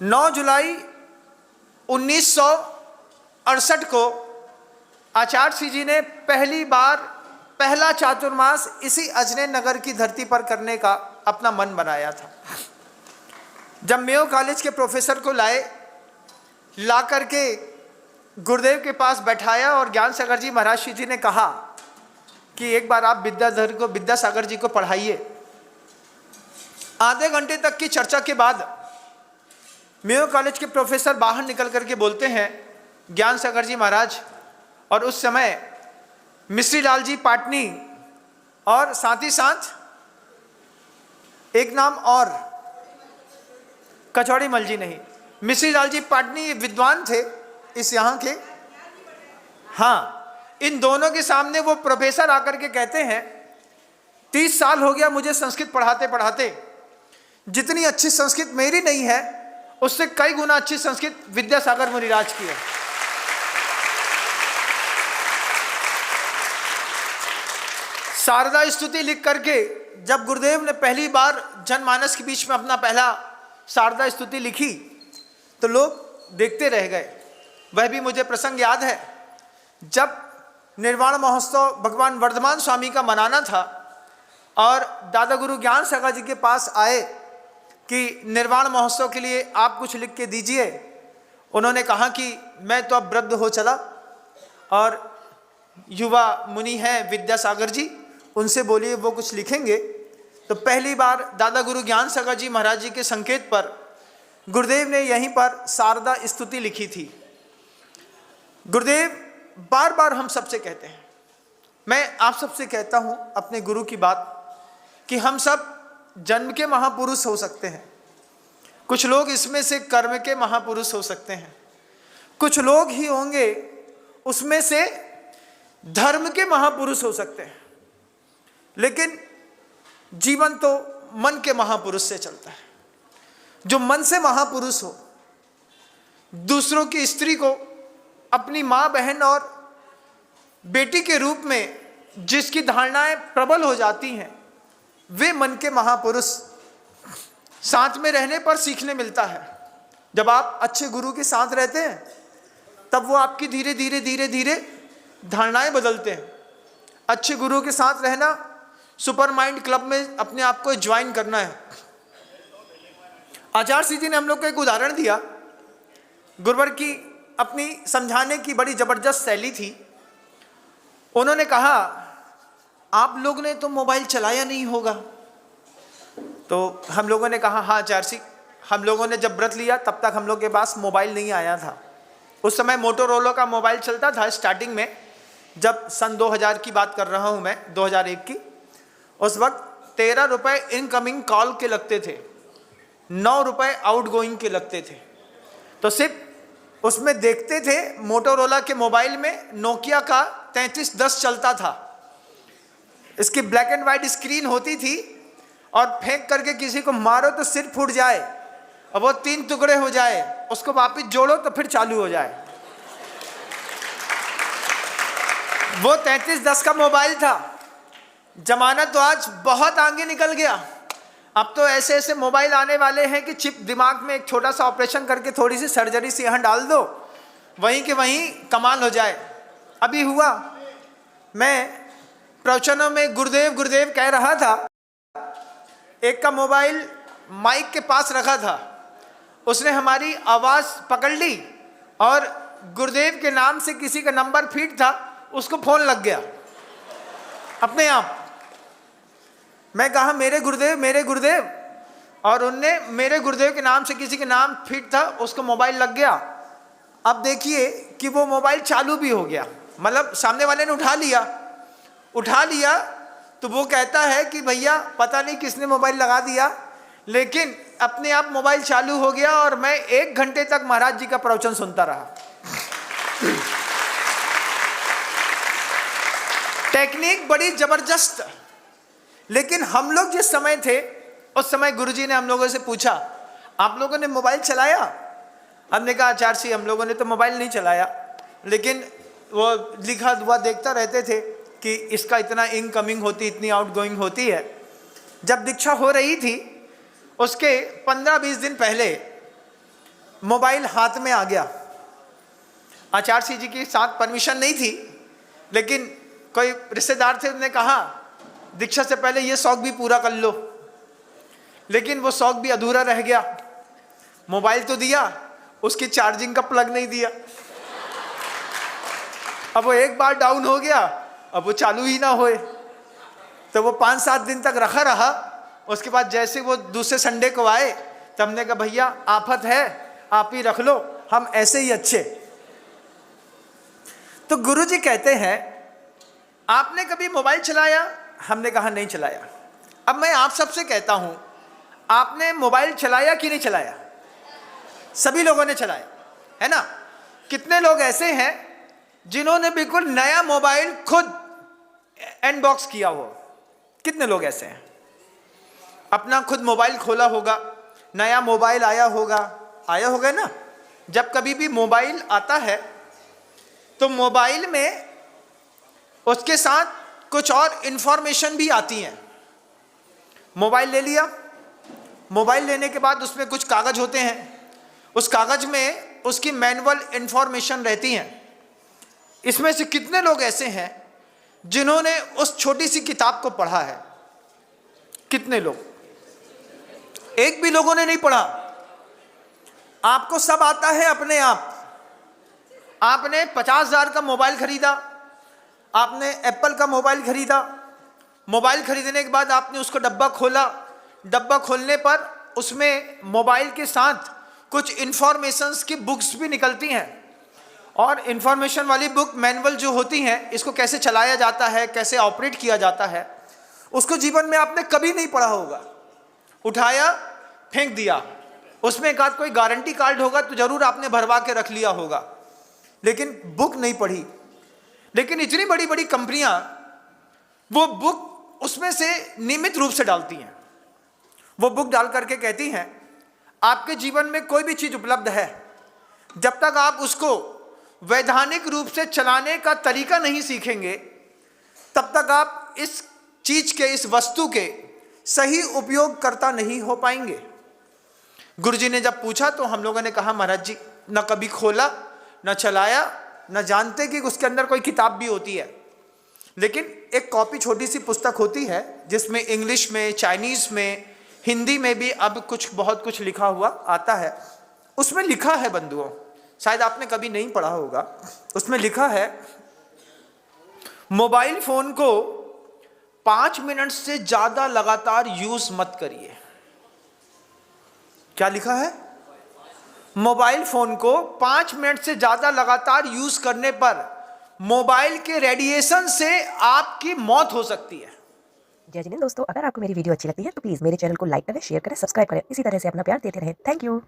9 जुलाई 1968 को आचार्य श्री जी ने पहली बार पहला चातुर्मास इसी अजनैन नगर की धरती पर करने का अपना मन बनाया था। जब मेयो कॉलेज के प्रोफेसर को ला करके गुरुदेव के पास बैठाया और ज्ञान सागर जी महाराज श्री जी ने कहा कि एक बार आप विद्यासागर जी को पढ़ाइए। आधे घंटे तक की चर्चा के बाद मेयो कॉलेज के प्रोफेसर बाहर निकल करके बोलते हैं, ज्ञान सागर जी महाराज और उस समय मिश्री लाल जी पाटनी और साथ ही साथ एक नाम और कचौड़ी मल जी, नहीं, मिश्री लाल जी पाटनी विद्वान थे इस यहाँ के। हाँ, इन दोनों के सामने वो प्रोफेसर आकर के कहते हैं 30 साल हो गया मुझे संस्कृत पढ़ाते पढ़ाते, जितनी अच्छी संस्कृत मेरी नहीं है उससे कई गुना अच्छी संस्कृत विद्यासागर मुनिराज की है। शारदा स्तुति लिख करके जब गुरुदेव ने पहली बार जनमानस के बीच में अपना पहला शारदा स्तुति लिखी तो लोग देखते रह गए। वह भी मुझे प्रसंग याद है, जब निर्वाण महोत्सव भगवान वर्धमान स्वामी का मनाना था और दादा गुरु ज्ञान सागर जी के पास आए कि निर्वाण महोत्सव के लिए आप कुछ लिख के दीजिए। उन्होंने कहा कि मैं तो अब वृद्ध हो चला और युवा मुनि हैं विद्यासागर जी, उनसे बोलिए वो कुछ लिखेंगे। तो पहली बार दादा गुरु ज्ञान सागर जी महाराज जी के संकेत पर गुरुदेव ने यहीं पर शारदा स्तुति लिखी थी। गुरुदेव बार बार हम सबसे कहते हैं, मैं आप सबसे कहता हूं अपने गुरु की बात, कि हम सब जन्म के महापुरुष हो सकते हैं, कुछ लोग इसमें से कर्म के महापुरुष हो सकते हैं, कुछ लोग ही होंगे उसमें से धर्म के महापुरुष हो सकते हैं, लेकिन जीवन तो मन के महापुरुष से चलता है। जो मन से महापुरुष हो, दूसरों की स्त्री को अपनी माँ बहन और बेटी के रूप में जिसकी धारणाएं प्रबल हो जाती हैं, वे मन के महापुरुष। साथ में रहने पर सीखने मिलता है। जब आप अच्छे गुरु के साथ रहते हैं तब वो आपकी धीरे धीरे धीरे धीरे धारणाएं बदलते हैं। अच्छे गुरु के साथ रहना, सुपर माइंड क्लब में अपने आप को ज्वाइन करना है। आचार्य श्री जी ने हम लोग को एक उदाहरण दिया। गुरुवर की अपनी समझाने की बड़ी जबरदस्त शैली थी। उन्होंने कहा, आप लोग ने तो मोबाइल चलाया नहीं होगा। तो हम लोगों ने कहा, हाँ आचार्य जी, हम लोगों ने जब व्रत लिया तब तक हम लोग के पास मोबाइल नहीं आया था। उस समय मोटोरोला का मोबाइल चलता था स्टार्टिंग में, जब सन 2000 की बात कर रहा हूँ मैं, 2001 की। उस वक्त 13 रुपये इनकमिंग कॉल के लगते थे, 9 रुपये आउटगोइंग के लगते थे। तो सिर्फ उसमें देखते थे, मोटोरोला के मोबाइल में नोकिया का 3310 चलता था। इसकी ब्लैक एंड वाइट स्क्रीन होती थी और फेंक करके किसी को मारो तो सिर फूट जाए और वो 3 टुकड़े हो जाए, उसको वापस जोड़ो तो फिर चालू हो जाए। वो 3310 का मोबाइल था। जमाना तो आज बहुत आगे निकल गया। अब तो ऐसे ऐसे मोबाइल आने वाले हैं कि चिप दिमाग में एक छोटा सा ऑपरेशन करके थोड़ी सी सर्जरी से यहाँ डाल दो, वहीं के वहीं कमाल हो जाए। अभी हुआ, मैं प्रवचनों में गुरुदेव गुरुदेव कह रहा था, एक का मोबाइल माइक के पास रखा था, उसने हमारी आवाज़ पकड़ ली और गुरुदेव के नाम से किसी का नंबर फीड था, उसको फ़ोन लग गया अपने आप। मैं कहा मेरे गुरुदेव, और उनने मेरे गुरुदेव के नाम से किसी के नाम फीड था, उसको मोबाइल लग गया। अब देखिए कि वो मोबाइल चालू भी हो गया, मतलब सामने वाले ने उठा लिया तो वो कहता है कि भैया पता नहीं किसने मोबाइल लगा दिया, लेकिन अपने आप मोबाइल चालू हो गया और मैं 1 घंटे तक महाराज जी का प्रवचन सुनता रहा। टेक्निक बड़ी जबरदस्त। लेकिन हम लोग जिस समय थे उस समय गुरुजी ने हम लोगों से पूछा, आप लोगों ने मोबाइल चलाया? हमने कहा आचार्य जी हम लोगों ने तो मोबाइल नहीं चलाया, लेकिन वो लिखा हुआ देखता रहते थे कि इसका इतना इनकमिंग होती, इतनी आउटगोइंग होती है। जब दीक्षा हो रही थी उसके 15-20 दिन पहले मोबाइल हाथ में आ गया। आचार्य सिंह जी के साथ परमिशन नहीं थी, लेकिन कोई रिश्तेदार थे, उन्होंने कहा दीक्षा से पहले ये शौक भी पूरा कर लो, लेकिन वो शौक भी अधूरा रह गया। मोबाइल तो दिया, उसकी चार्जिंग का प्लग नहीं दिया। अब वो एक बार डाउन हो गया, अब वो चालू ही ना होए, तो वो 5-7 दिन तक रखा रहा। उसके बाद जैसे वो दूसरे संडे को आए, तब हमने कहा भैया आफत है, आप ही रख लो, हम ऐसे ही अच्छे। तो गुरुजी कहते हैं आपने कभी मोबाइल चलाया? हमने कहा नहीं चलाया। अब मैं आप सबसे कहता हूं, आपने मोबाइल चलाया कि नहीं चलाया? सभी लोगों ने चलाया, है ना? कितने लोग ऐसे हैं जिन्होंने बिल्कुल नया मोबाइल खुद अनबॉक्स किया हो? कितने लोग ऐसे हैं? अपना खुद मोबाइल खोला होगा, नया मोबाइल आया होगा ना? जब कभी भी मोबाइल आता है तो मोबाइल में उसके साथ कुछ और इंफॉर्मेशन भी आती हैं। मोबाइल ले लिया, मोबाइल लेने के बाद उसमें कुछ कागज होते हैं, उस कागज में उसकी मैनुअल इंफॉर्मेशन रहती हैं। इसमें से कितने लोग ऐसे हैं जिन्होंने उस छोटी सी किताब को पढ़ा है? कितने लोग? एक भी लोगों ने नहीं पढ़ा। आपको सब आता है अपने आप। आपने 50,000 का मोबाइल खरीदा, आपने एप्पल का मोबाइल खरीदा, मोबाइल खरीदने के बाद आपने उसको डब्बा खोला, डब्बा खोलने पर उसमें मोबाइल के साथ कुछ इंफॉर्मेशंस की बुक्स भी निकलती हैं, और इंफॉर्मेशन वाली बुक मैनुअल जो होती हैं, इसको कैसे चलाया जाता है, कैसे ऑपरेट किया जाता है, उसको जीवन में आपने कभी नहीं पढ़ा होगा। उठाया, फेंक दिया। उसमें एक आध कोई गारंटी कार्ड होगा तो जरूर आपने भरवा के रख लिया होगा, लेकिन बुक नहीं पढ़ी। लेकिन इतनी बड़ी बड़ी कंपनियां वो बुक उसमें से नियमित रूप से डालती हैं। वो बुक डाल करके कहती हैं आपके जीवन में कोई भी चीज उपलब्ध है, जब तक आप उसको वैधानिक रूप से चलाने का तरीका नहीं सीखेंगे, तब तक आप इस चीज के, इस वस्तु के सही उपयोगकर्ता नहीं हो पाएंगे। गुरुजी ने जब पूछा तो हम लोगों ने कहा महाराज जी, न कभी खोला, न चलाया, न जानते कि उसके अंदर कोई किताब भी होती है। लेकिन एक कॉपी, छोटी सी पुस्तक होती है जिसमें इंग्लिश में, चाइनीज में, हिंदी में भी अब बहुत कुछ लिखा हुआ आता है। उसमें लिखा है बंधुओं, शायद आपने कभी नहीं पढ़ा होगा, उसमें लिखा है मोबाइल फोन को 5 मिनट से ज्यादा लगातार यूज मत करिए। क्या लिखा है? मोबाइल फोन को 5 मिनट से ज्यादा लगातार यूज करने पर मोबाइल के रेडिएशन से आपकी मौत हो सकती है। जय जिनेंद्र दोस्तों, अगर आपको मेरी वीडियो अच्छी लगती है तो प्लीज मेरे चैनल को लाइक करें, शेयर करें, सब्सक्राइब करें। इसी तरह से अपना प्यार देते रहें। Thank you.